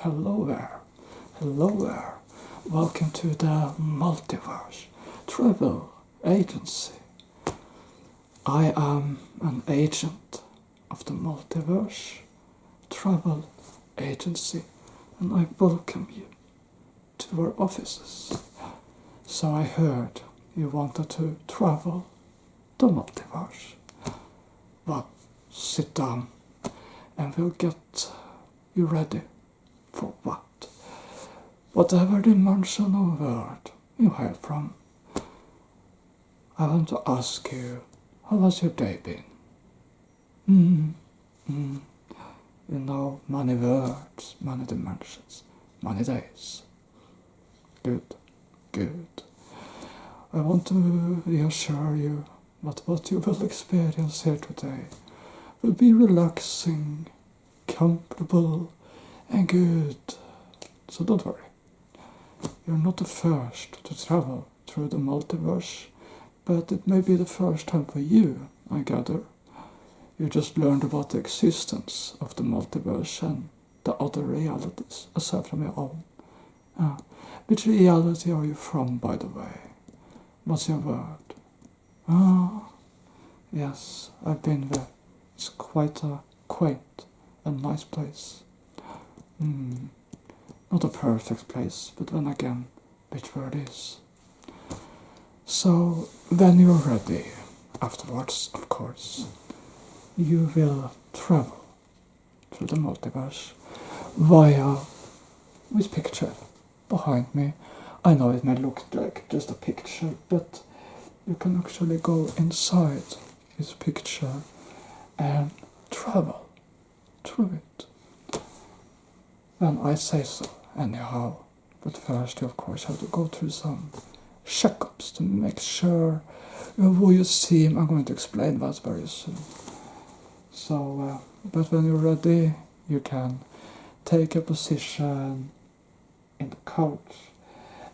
Hello there. Hello there. Welcome to the Multiverse Travel Agency. I am an agent of the Multiverse Travel Agency, and I welcome you to our offices. So I heard you wanted to travel the multiverse. Well, sit down and we'll get you ready for what? Whatever dimension or world you hail from. I want to ask you, how has your day been? You know, many worlds, many dimensions, many days. Good, good. I want to reassure you that what you will experience here today will be relaxing, comfortable, and good. So don't worry. You're not the first to travel through the multiverse, but it may be the first time for you, I gather. You just learned about the existence of the multiverse and the other realities aside from your own. Which reality are you from, by the way? What's your word? Yes, I've been there. It's quite a quaint and nice place. Not a perfect place, but then again, which word is? So, when you're ready, afterwards, of course, you will travel through the multiverse via this picture behind me. I know it may look like just a picture, but you can actually go inside this picture and travel through it. When I say so, anyhow. But first you of course have to go through some checkups to make sure who you seem. I'm going to explain that very soon. So, but when you're ready, you can take a position in the couch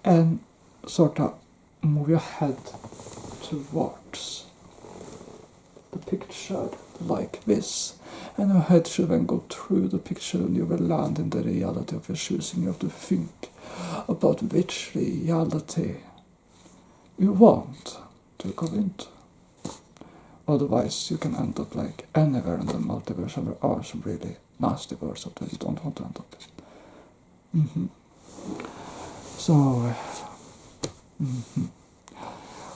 and sort of move your head towards the picture like this, and your head should then go through the picture and you will land in the reality of your choosing. You have to think about which reality you want to go into. Otherwise you can end up like anywhere in the multiverse, and there are some really nasty words out there you don't want to end up in. So,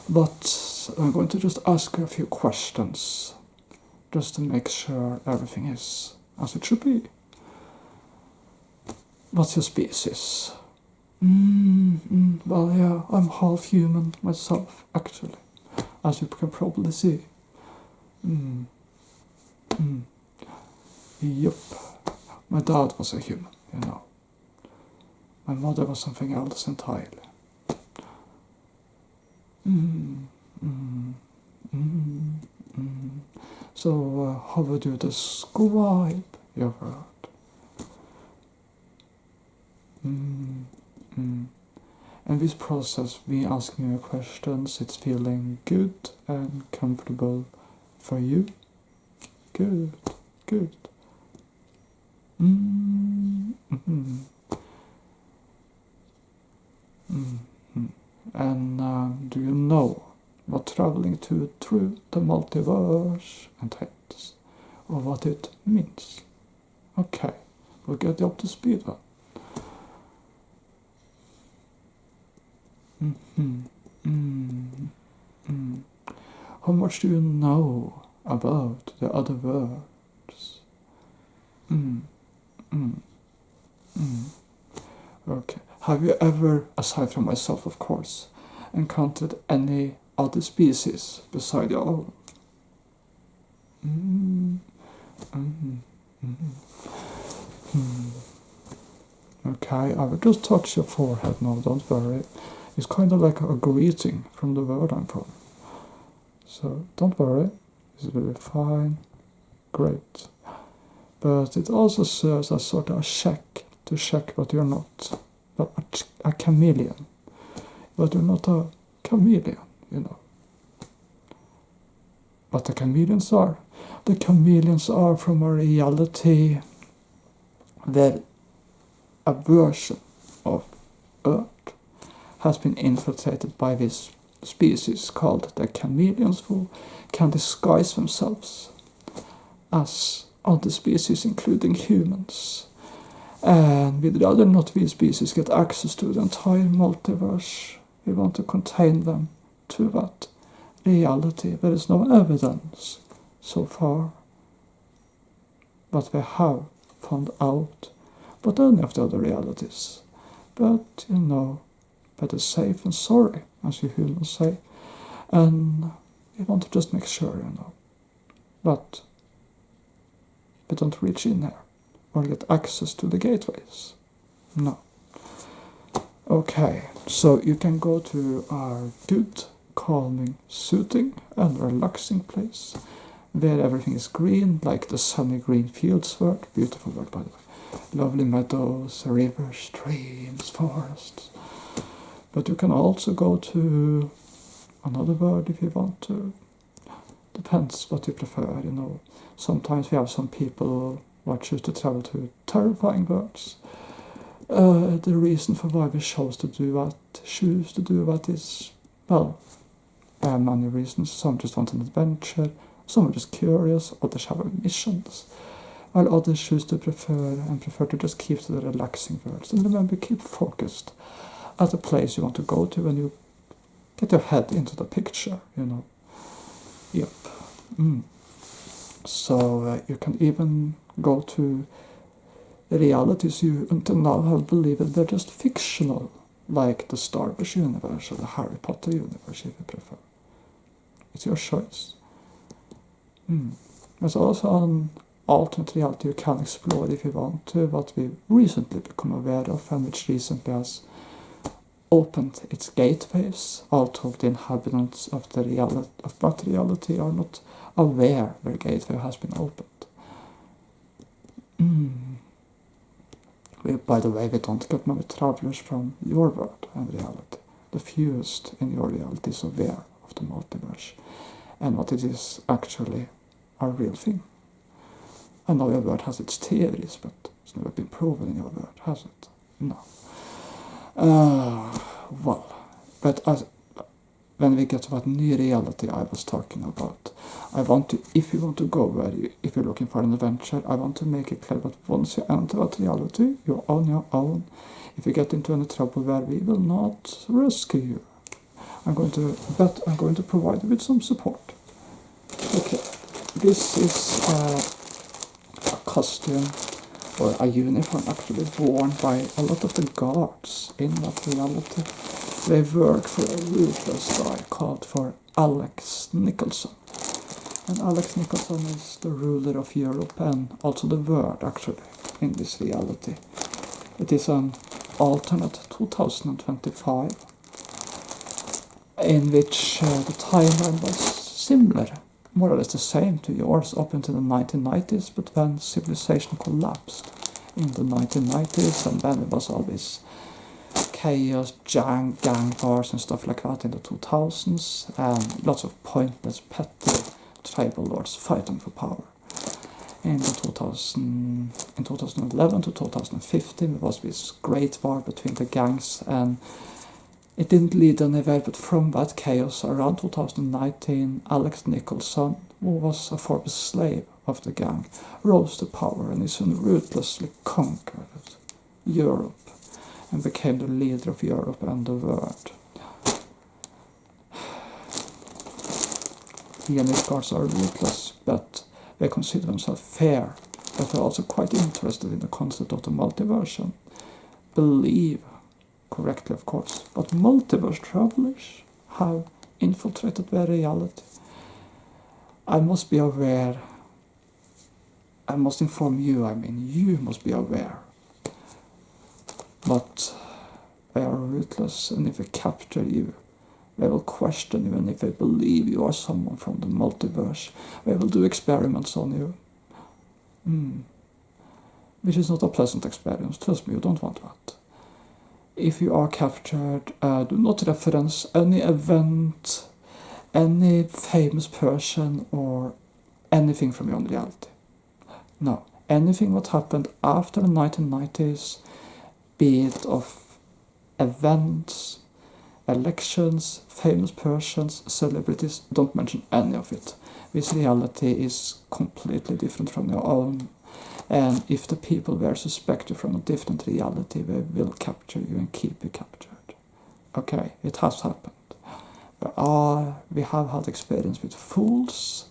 but I'm going to just ask you a few questions, just to make sure everything is as it should be. What's your species? Well, yeah, I'm half human myself, actually, as you can probably see. Yup. My dad was a human, you know. My mother was something else entirely. So, how would you describe your world? And this process, me asking you questions, it's feeling good and comfortable for you? Good, good. And do you know what traveling through the multiverse entails, or what it means? Okay, we'll get you up to speed then. How much do you know about the other worlds? Okay. Have you ever, aside from myself of course, encountered any other species beside your own? Okay, I will just touch your forehead now, don't worry. It's kind of like a greeting from the world I'm from. So don't worry, this will be fine. Great. But it also serves as sort of a check, to check that you're not a chameleon. But you're not a chameleon, you know. What the chameleons are? The chameleons are from a reality where a version of Earth has been infiltrated by this species called the chameleons, who can disguise themselves as other species, including humans. And we'd rather not these species get access to the entire multiverse. We want to contain them to that reality. There is no evidence so far, but we have found out about any of the other realities. But, better safe than sorry, as you humans say. And we want to just make sure, that we don't reach in there or get access to the gateways. No. Okay, so you can go to our good, calming, soothing and relaxing place where everything is green, like the sunny green fields world. Beautiful world, by the way. Lovely meadows, rivers, streams, forests. But you can also go to another world if you want to. Depends what you prefer, Sometimes we have some people who choose to travel to terrifying worlds. The reason for why we choose to do that is, well, there are many reasons. Some just want an adventure, some are just curious, others have missions, while others choose to prefer to just keep to the relaxing worlds. And remember, keep focused at the place you want to go to when you get your head into the picture, Yep. So you can even go to realities you until now have believed they're just fictional, like the Star Wars universe or the Harry Potter universe, if you prefer. It's your choice. There's also an alternate reality you can explore if you want to, what we've recently become aware of, and which recently has opened its gateways, although the inhabitants of that reality are not aware their gateway has been opened. By the way, we don't get many travelers from your world and reality. The fewest in your reality is aware of the multiverse and what it is actually a real thing. I know your world has its theories, but it's never been proven in your world, has it? No. When we get to that new reality I was talking about, if you want to go there, if you're looking for an adventure, I want to make it clear that once you enter that reality, you're on your own. If you get into any trouble there, we will not rescue you. I'm going to provide you with some support. Okay, this is a costume or a uniform actually worn by a lot of the guards in that reality. They work for a ruthless guy called for Alex Nicholson. And Alex Nicholson is the ruler of Europe and also the world, actually, in this reality. It is an alternate 2025 in which the timeline was similar, more or less the same to yours up into the 1990s, but then civilization collapsed in the 1990s, and then it was all this chaos, gang wars and stuff like that in the 2000s, and lots of pointless, petty tribal lords fighting for power. In 2011 to 2015, there was this great war between the gangs, and it didn't lead anywhere, but from that chaos, around 2019, Alex Nicholson, who was a former slave of the gang, rose to power and he soon ruthlessly conquered Europe and became the leader of Europe and the world. He and his guards are ruthless, but they consider themselves fair, but they're also quite interested in the concept of the multiverse and believe, correctly of course, but multiverse travelers have infiltrated their reality. I must be aware, I must inform you, you must be aware. But they are ruthless, and if they capture you, they will question you, and if they believe you are someone from the multiverse, they will do experiments on you. Which is not a pleasant experience, trust me, you don't want that. If you are captured, do not reference any event, any famous person, or anything from your own reality. No, anything what happened after the 1990s be it of events, elections, famous persons, celebrities, don't mention any of it. This reality is completely different from your own, and if the people were suspected from a different reality, they will capture you and keep you captured. Okay, it has happened. We have had experience with fools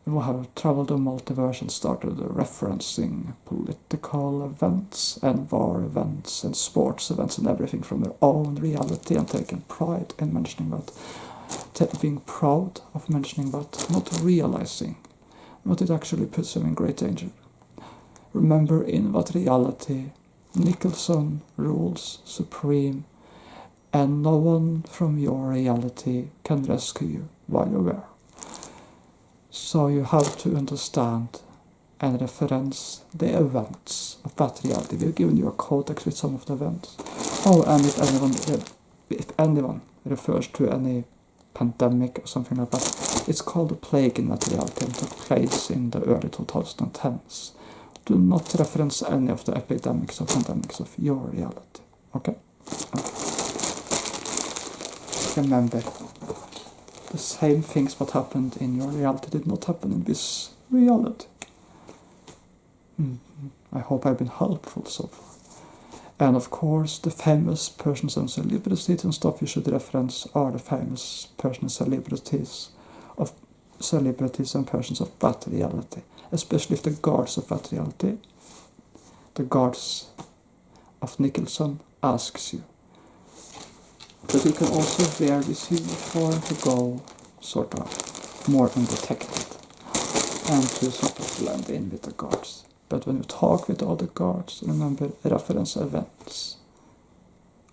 who have traveled the multiverse and started referencing political events and war events and sports events and everything from their own reality and taking pride in mentioning that, being proud of mentioning that, not realizing that it actually puts them in great danger. Remember, in that reality, Nicholson rules supreme, and no one from your reality can rescue you while you're there. So you have to understand and reference the events of that reality. We've given you a codex with some of the events. Oh, and if anyone refers to any pandemic or something like that, it's called a plague in that reality and took place in the early 2010s. Do not reference any of the epidemics or pandemics of your reality. Okay? Remember, the same things that happened in your reality did not happen in this reality. I hope I've been helpful so far. And of course, the famous persons and celebrities and stuff you should reference are the famous persons and celebrities and persons of that reality. Especially if the guards of that reality, the guards of Nicholson, asks you. But you can also wear this uniform to go sort of more undetected and to sort of blend in with the guards. But when you talk with all the guards, remember reference events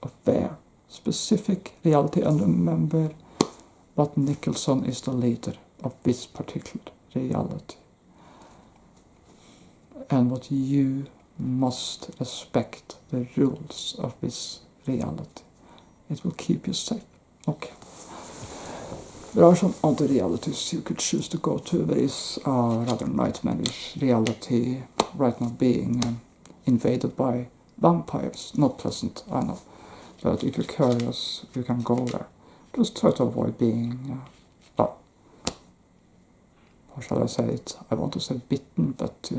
of their specific reality, and remember that Nicholson is the leader of this particular reality. And that you must respect the rules of this reality. It will keep you safe. Okay. There are some other realities you could choose to go to. There is a rather nightmarish reality right now being invaded by vampires. Not pleasant, I know. But if you're curious, you can go there. Just try to avoid being, how shall I say it? I want to say bitten, but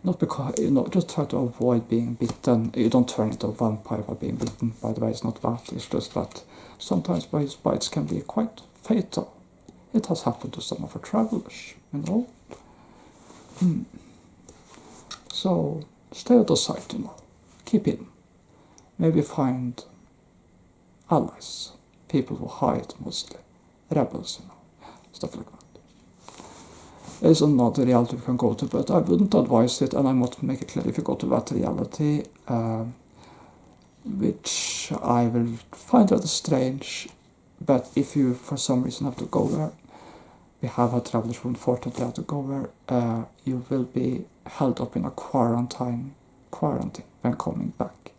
not because, just try to avoid being bitten. You don't turn into a vampire by being bitten, by the way, it's not that. It's just that sometimes these bites can be quite fatal. It has happened to some of our travelers, So, stay out of sight, Keep hidden. Maybe find allies. People who hide mostly. Rebels, Stuff like that. There's another reality you can go to, but I wouldn't advise it, and I must make it clear if you go to that reality, which I will find rather strange, but if you for some reason have to go there, we have had travelers who unfortunately have to go there, you will be held up in a quarantine when coming back.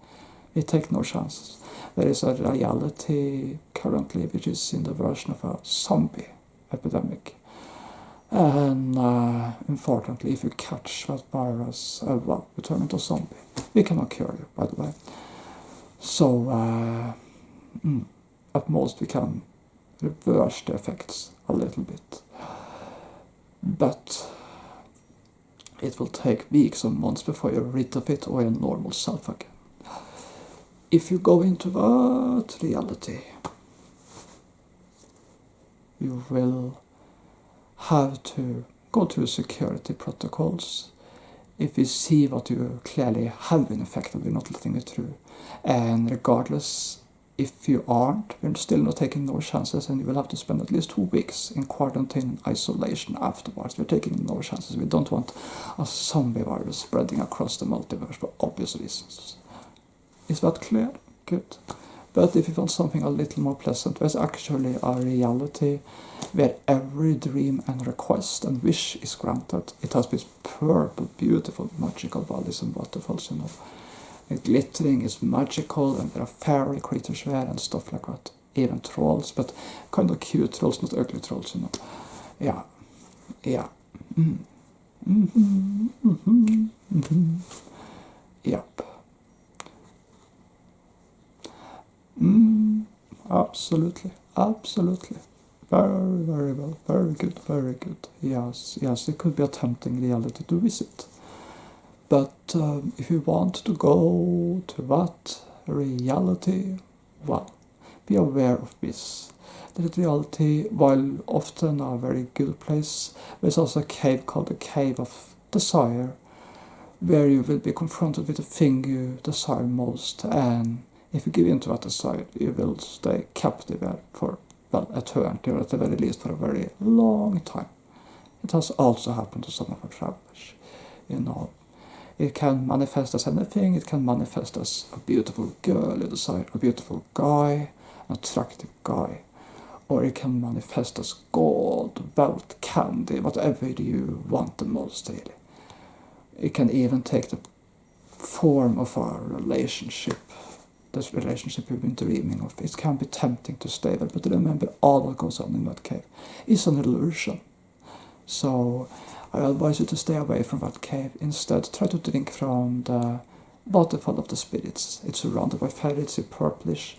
We take no chances. There is a reality currently which is in the version of a zombie epidemic. And unfortunately, if you catch that virus, you turn into a zombie. We cannot cure you, by the way. So, at most we can reverse the effects a little bit. But it will take weeks or months before you're rid of it or your normal self again. If you go into that reality, you will have to go through security protocols. If you see that you clearly have been affected, we're not letting it through. And regardless, if you aren't, we're still not taking no chances, and you will have to spend at least 2 weeks in quarantine and isolation afterwards. We're taking no chances. We don't want a zombie virus spreading across the multiverse for obvious reasons. Is that clear? Good. But if you want something a little more pleasant, there's actually a reality where every dream and request and wish is granted. It has these purple, beautiful, magical valleys and waterfalls, And glittering is magical, and there are fairy creatures there and stuff like that. Even trolls, but kind of cute trolls, not ugly trolls, Yeah. Yep. Absolutely, absolutely. Very, very well. Very good, very good. Yes, yes, it could be a tempting reality to visit. But if you want to go to that reality, well, be aware of this. That reality, while often a very good place, there's also a cave called the Cave of Desire, where you will be confronted with the thing you desire most, and if you give in to that desire, you will stay captive there for, well, eternity, or at the very least for a very long time. It has also happened to some of our travelers. You know, it can manifest as anything. It can manifest as a beautiful girl you desire, a beautiful guy, an attractive guy, or it can manifest as gold, wealth, candy, whatever you want the most, really. It can even take the form of our relationship, this relationship you've been dreaming of. It can be tempting to stay there, but remember, all that goes on in that cave is an illusion. So I advise you to stay away from that cave. Instead, try to drink from the waterfall of the spirits. It's surrounded by fairies, it's purplish,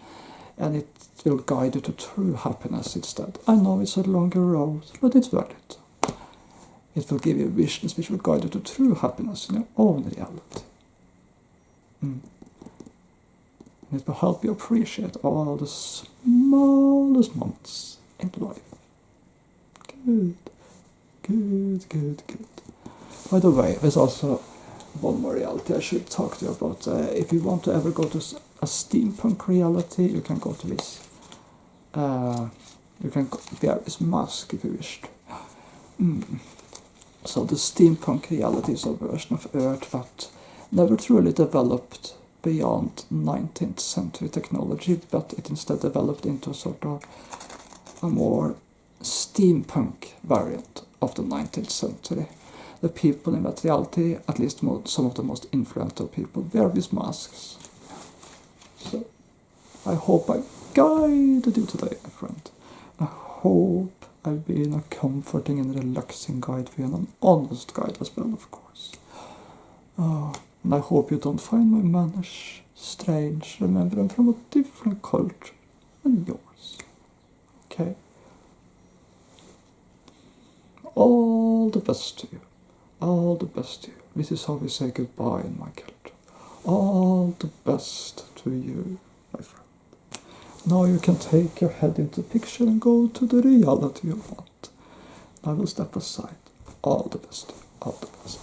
and it will guide you to true happiness instead. I know it's a longer road, but it's worth it. It will give you visions which will guide you to true happiness in your own reality. And it will help you appreciate all the smallest moments in life. Good, good, good, good. By the way, there's also one more reality I should talk to you about. If you want to ever go to a steampunk reality, you can go to this. You can wear this mask if you wish. So the steampunk reality is a version of Earth that never truly developed beyond 19th century technology, but it instead developed into a sort of a more steampunk variant of the 19th century. The people in that reality, at least some of the most influential people, wear these masks. So I hope I guided you today, my friend. I hope I've been a comforting and relaxing guide for you, and an honest guide as well, of course. And I hope you don't find my manners strange. Remember, I'm from a different culture than yours. Okay? All the best to you. All the best to you. This is how we say goodbye in my culture. All the best to you, my friend. Now you can take your head into the picture and go to the reality you want. I will step aside. All the best. All the best.